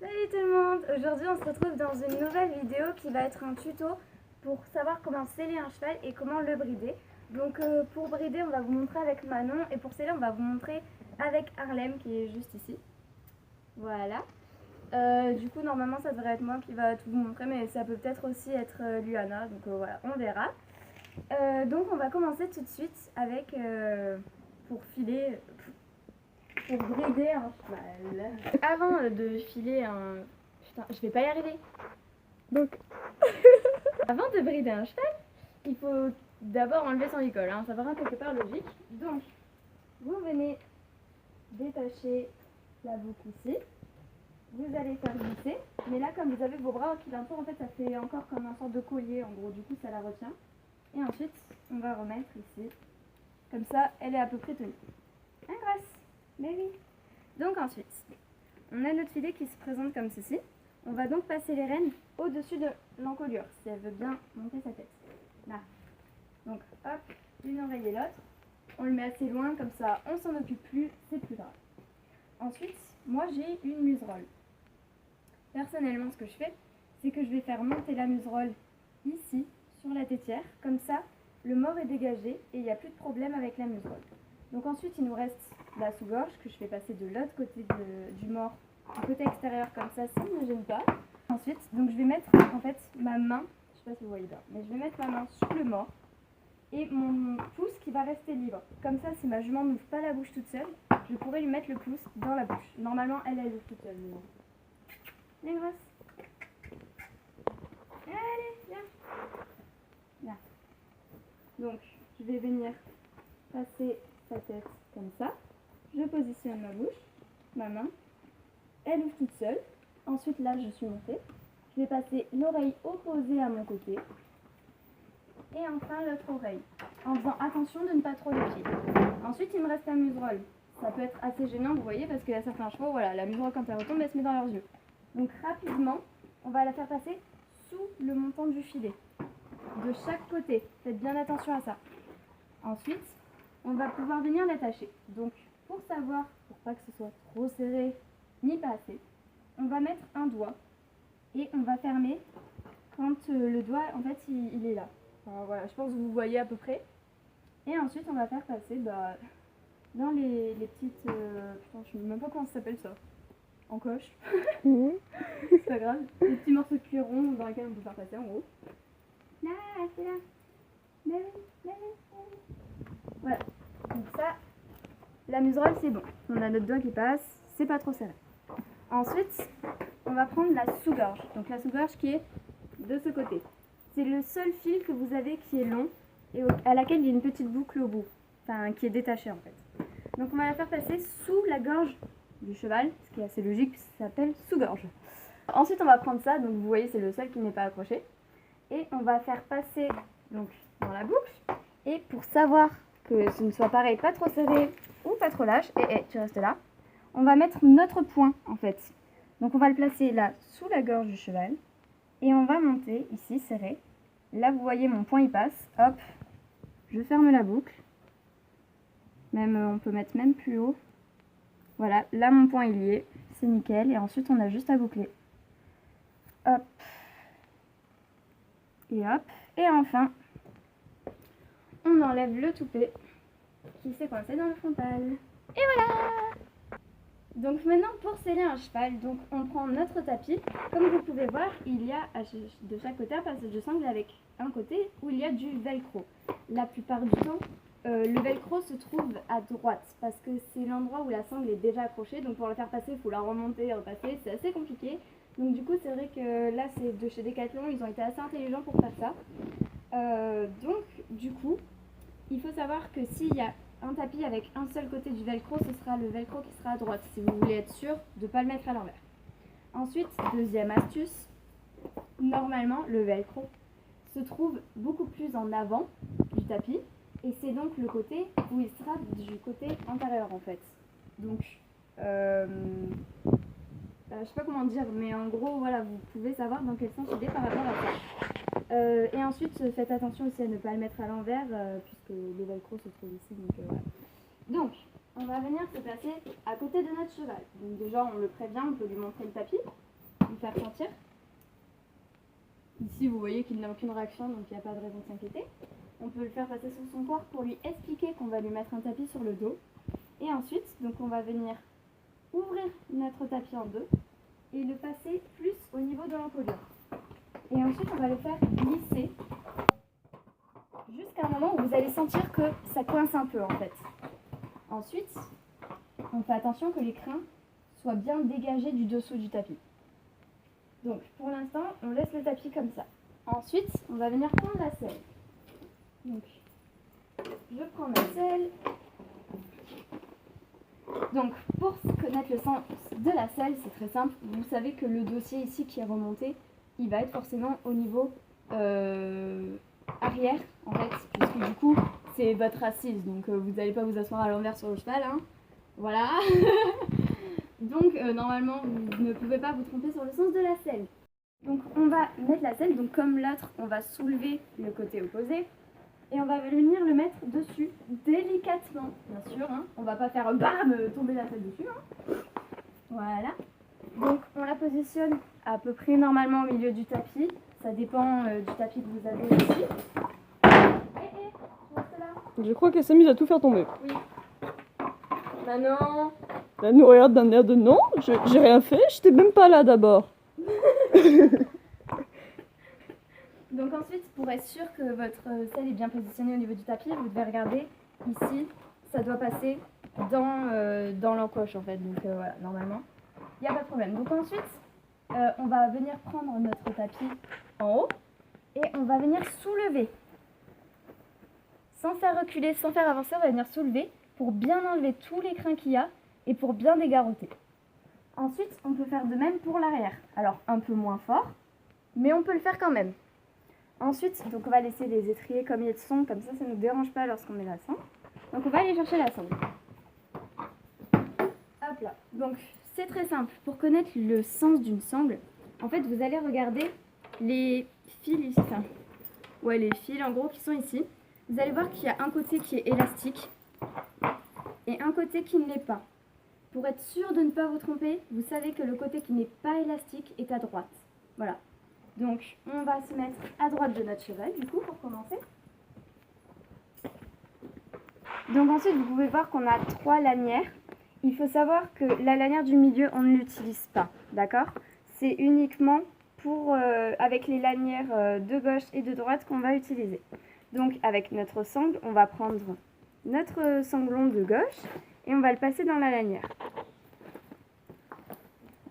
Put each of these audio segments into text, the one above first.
Salut tout le monde! Aujourd'hui on se retrouve dans une nouvelle vidéo qui va être un tuto pour savoir comment seller un cheval et comment le brider. Donc pour brider on va vous montrer avec Manon et pour seller on va vous montrer avec Harlem qui est juste ici. Voilà. Du coup normalement ça devrait être moi qui va tout vous montrer mais ça peut peut-être aussi être Luana, donc voilà, on verra. Donc on va commencer tout de suite avec pour filer... pour brider un cheval. Avant de filer un... Putain, je vais pas y arriver. Donc, avant de brider un cheval, il faut d'abord enlever son école. Hein. Ça paraît quelque part logique. Donc, vous venez détacher la boucle ici. Vous allez faire glisser. Mais là, comme vous avez vos bras qui l'entourent, en fait, ça fait encore comme un sorte de collier. En gros, du coup, ça la retient. Et ensuite, on va remettre ici. Comme ça, elle est à peu près tenue. Hein, Grace? Mais oui. Donc ensuite, on a notre filet qui se présente comme ceci. On va donc passer les rênes au-dessus de l'encolure, si elle veut bien monter sa tête. Là. Donc hop, une oreille et l'autre. On le met assez loin, comme ça on s'en occupe plus, c'est plus grave. Ensuite, moi j'ai une muserolle. Personnellement, ce que je fais, c'est que je vais faire monter la muserolle ici, sur la tétière. Comme ça, le mors est dégagé et il n'y a plus de problème avec la muserolle. Donc ensuite, il nous reste la sous-gorge que je fais passer de l'autre côté du mors, du côté extérieur comme ça, ça ne me gêne pas. Ensuite, donc je vais mettre en fait ma main, je sais pas si vous voyez bien, mais je vais mettre ma main sur le mors et mon pouce qui va rester libre. Comme ça, si ma jument n'ouvre pas la bouche toute seule, je pourrais lui mettre le pouce dans la bouche. Normalement, elle ouvre toute seule. Les grosses. Allez, viens. Là. Donc, je vais venir passer sa tête comme ça. Je positionne ma bouche, ma main. Elle ouvre toute seule. Ensuite, là, je suis montée. Je vais passer l'oreille opposée à mon côté. Et enfin, l'autre oreille. En faisant attention de ne pas trop le pied. Ensuite, il me reste la muserolle. Ça peut être assez gênant, vous voyez, parce qu'il y a certains chevaux, voilà, la muserolle, quand elle retombe, elle se met dans leurs yeux. Donc, rapidement, on va la faire passer sous le montant du filet. De chaque côté. Faites bien attention à ça. Ensuite, on va pouvoir venir l'attacher. Donc, pour savoir, pour pas que ce soit trop serré, ni pas assez, on va mettre un doigt et on va fermer quand le doigt, en fait, il est là. Enfin, voilà, je pense que vous voyez à peu près. Et ensuite, on va faire passer dans les petites... putain, je ne sais même pas comment ça s'appelle ça. Encoche. C'est pas grave. Les petits morceaux de cuir rond dans lesquels on peut faire passer, en gros. Là, c'est là. Là, là, là. Voilà. Donc ça, la muserolle, c'est bon. On a notre doigt qui passe, c'est pas trop serré. Ensuite, on va prendre la sous-gorge. Donc la sous-gorge qui est de ce côté. C'est le seul fil que vous avez qui est long et à laquelle il y a une petite boucle au bout. Enfin, qui est détachée en fait. Donc on va la faire passer sous la gorge du cheval, ce qui est assez logique, ça s'appelle sous-gorge. Ensuite, on va prendre ça, donc vous voyez, c'est le seul qui n'est pas accroché. Et on va faire passer donc dans la boucle. Et pour savoir que ce ne soit pareil, pas trop serré ou pas trop lâche, et tu restes là, on va mettre notre poing en fait. Donc on va le placer là sous la gorge du cheval et on va monter ici serré. Là vous voyez mon poing il passe, hop, je ferme la boucle. Même on peut mettre même plus haut. Voilà, là mon poing il y est, c'est nickel et ensuite on a juste à boucler. Hop. Et hop. Et enfin, on enlève le toupet qui s'est coincé dans le frontal. Et voilà! Donc maintenant pour seller un cheval, donc on prend notre tapis. Comme vous pouvez voir, il y a de chaque côté un passage de sangle avec un côté où il y a du velcro. La plupart du temps, le velcro se trouve à droite parce que c'est l'endroit où la sangle est déjà accrochée. Donc pour la faire passer, il faut la remonter et repasser. C'est assez compliqué. Donc du coup, c'est vrai que là, c'est de chez Decathlon. Ils ont été assez intelligents pour faire ça. Donc du coup, il faut savoir que s'il y a un tapis avec un seul côté du velcro, ce sera le velcro qui sera à droite, si vous voulez être sûr de ne pas le mettre à l'envers. Ensuite, deuxième astuce, normalement le velcro se trouve beaucoup plus en avant du tapis, et c'est donc le côté où il sera du côté antérieur en fait. Donc, je sais pas comment dire, mais en gros, voilà, vous pouvez savoir dans quel sens il est par rapport à ça. Et ensuite, faites attention aussi à ne pas le mettre à l'envers, puisque le velcro se trouve ici. Donc, voilà. Donc, on va venir se placer à côté de notre cheval. Donc déjà, on le prévient, on peut lui montrer le tapis. lui faire sentir. Ici, vous voyez qu'il n'a aucune réaction, donc il n'y a pas de raison de s'inquiéter. On peut le faire passer sur son corps pour lui expliquer qu'on va lui mettre un tapis sur le dos. Et ensuite, donc on va venir ouvrir notre tapis en deux et le passer plus au niveau de l'encolure. Et ensuite, on va le faire glisser jusqu'à un moment où vous allez sentir que ça coince un peu en fait. Ensuite, on fait attention que les crins soient bien dégagés du dessous du tapis. Donc pour l'instant, on laisse le tapis comme ça. Ensuite, on va venir prendre la selle. Donc, je prends ma selle. Donc pour connaître le sens de la selle, c'est très simple. Vous savez que le dossier ici qui est remonté, il va être forcément au niveau arrière en fait, puisque du coup c'est votre assise, donc vous n'allez pas vous asseoir à l'envers sur le cheval, hein. Voilà. Donc normalement vous ne pouvez pas vous tromper sur le sens de la selle. Donc on va mettre la selle, donc comme l'autre on va soulever le côté opposé et on va venir le mettre dessus délicatement, bien sûr, hein. On va pas faire bam tomber la selle dessus, hein. Voilà. Donc on la positionne à peu près normalement au milieu du tapis. Ça dépend du tapis que vous avez ici. Tu restes là. Je crois qu'elle s'est mise à tout faire tomber. Oui. Manon. Elle nous regarde d'un air de non, j'ai rien fait, j'étais même pas là d'abord. Donc ensuite, pour être sûr que votre selle est bien positionnée au niveau du tapis, vous devez regarder ici, ça doit passer dans l'encoche en fait. Donc voilà, normalement, il n'y a pas de problème. Donc ensuite, on va venir prendre notre tapis en haut et on va venir soulever. Sans faire reculer, sans faire avancer, on va venir soulever pour bien enlever tous les crins qu'il y a et pour bien dégarroter. Ensuite, on peut faire de même pour l'arrière. Alors, un peu moins fort, mais on peut le faire quand même. Ensuite, donc on va laisser les étriers comme ils sont, comme ça ne nous dérange pas lorsqu'on met la sangle. Donc on va aller chercher la sangle. Hop là. Donc c'est très simple. Pour connaître le sens d'une sangle, en fait vous allez regarder les fils ici, enfin, ouais, les fils en gros qui sont ici. Vous allez voir qu'il y a un côté qui est élastique et un côté qui ne l'est pas. Pour être sûr de ne pas vous tromper, vous savez que le côté qui n'est pas élastique est à droite. Voilà. Donc, on va se mettre à droite de notre cheval, du coup, pour commencer. Donc ensuite, vous pouvez voir qu'on a 3 lanières. Il faut savoir que la lanière du milieu, on ne l'utilise pas, d'accord? C'est uniquement pour, avec les lanières de gauche et de droite qu'on va utiliser. Donc, avec notre sangle, on va prendre notre sanglon de gauche et on va le passer dans la lanière.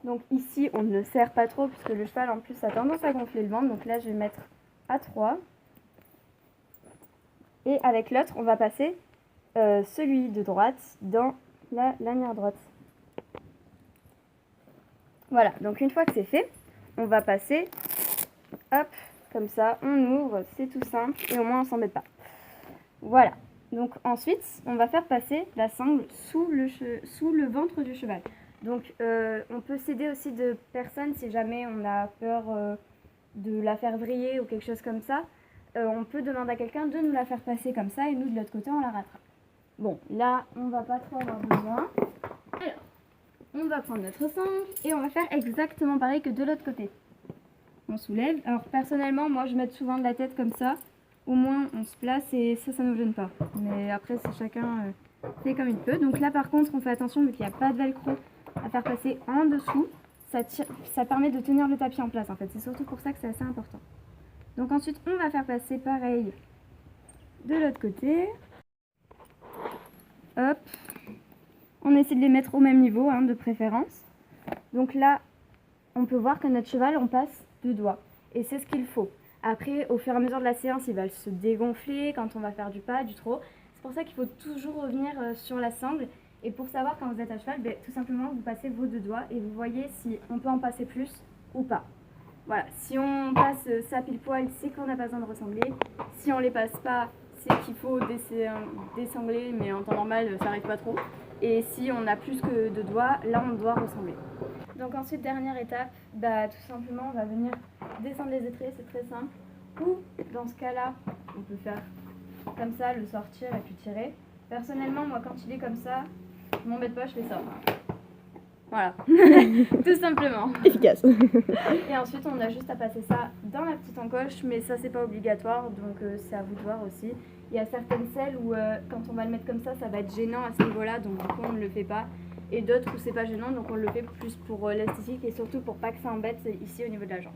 Donc ici, on ne le serre pas trop puisque le cheval en plus a tendance à gonfler le ventre. Donc là, je vais mettre à 3. Et avec l'autre, on va passer celui de droite dans la lanière droite. Voilà, donc une fois que c'est fait, on va passer, hop, comme ça, on ouvre, c'est tout simple et au moins on s'embête pas. Voilà, donc ensuite, on va faire passer la sangle sous le ventre du cheval. Donc on peut s'aider aussi de personnes si jamais on a peur de la faire vriller ou quelque chose comme ça. On peut demander à quelqu'un de nous la faire passer comme ça et nous de l'autre côté on la rattrape. Bon, là on va pas trop avoir besoin. Alors, on va prendre notre sangle et on va faire exactement pareil que de l'autre côté. On soulève. Alors personnellement, moi je mets souvent de la tête comme ça. Au moins on se place et ça ne nous gêne pas. Mais après c'est chacun fait comme il peut. Donc là par contre on fait attention vu qu'il n'y a pas de velcro à faire passer en dessous. Ça permet de tenir le tapis en place en fait. C'est surtout pour ça que c'est assez important. Donc ensuite on va faire passer pareil de l'autre côté. Hop. On essaie de les mettre au même niveau hein, de préférence. Donc là on peut voir que notre cheval on passe 2 doigts. Et c'est ce qu'il faut. Après au fur et à mesure de la séance il va se dégonfler quand on va faire du pas, du trot. C'est pour ça qu'il faut toujours revenir sur la sangle. Et pour savoir quand vous êtes à cheval, tout simplement vous passez vos 2 doigts et vous voyez si on peut en passer plus ou pas. Voilà, si on passe ça pile poil, c'est qu'on n'a pas besoin de ressangler. Si on les passe pas, c'est qu'il faut désangler, mais en temps normal ça n'arrive pas trop. Et si on a plus que 2 doigts, là on doit ressangler. Donc ensuite, dernière étape, tout simplement on va venir descendre les étriers, c'est très simple. Ou dans ce cas-là, on peut faire comme ça, le sortir et puis tirer. Personnellement, moi quand il est comme ça, je m'embête pas, je fais ça. Voilà, tout simplement. Efficace. Et ensuite, on a juste à passer ça dans la petite encoche, mais ça, c'est pas obligatoire, donc c'est à vous de voir aussi. Il y a certaines selles où, quand on va le mettre comme ça va être gênant à ce niveau-là, donc du coup, on ne le fait pas. Et d'autres où c'est pas gênant, donc on le fait plus pour l'esthétique et surtout pour pas que ça embête ici au niveau de la jambe.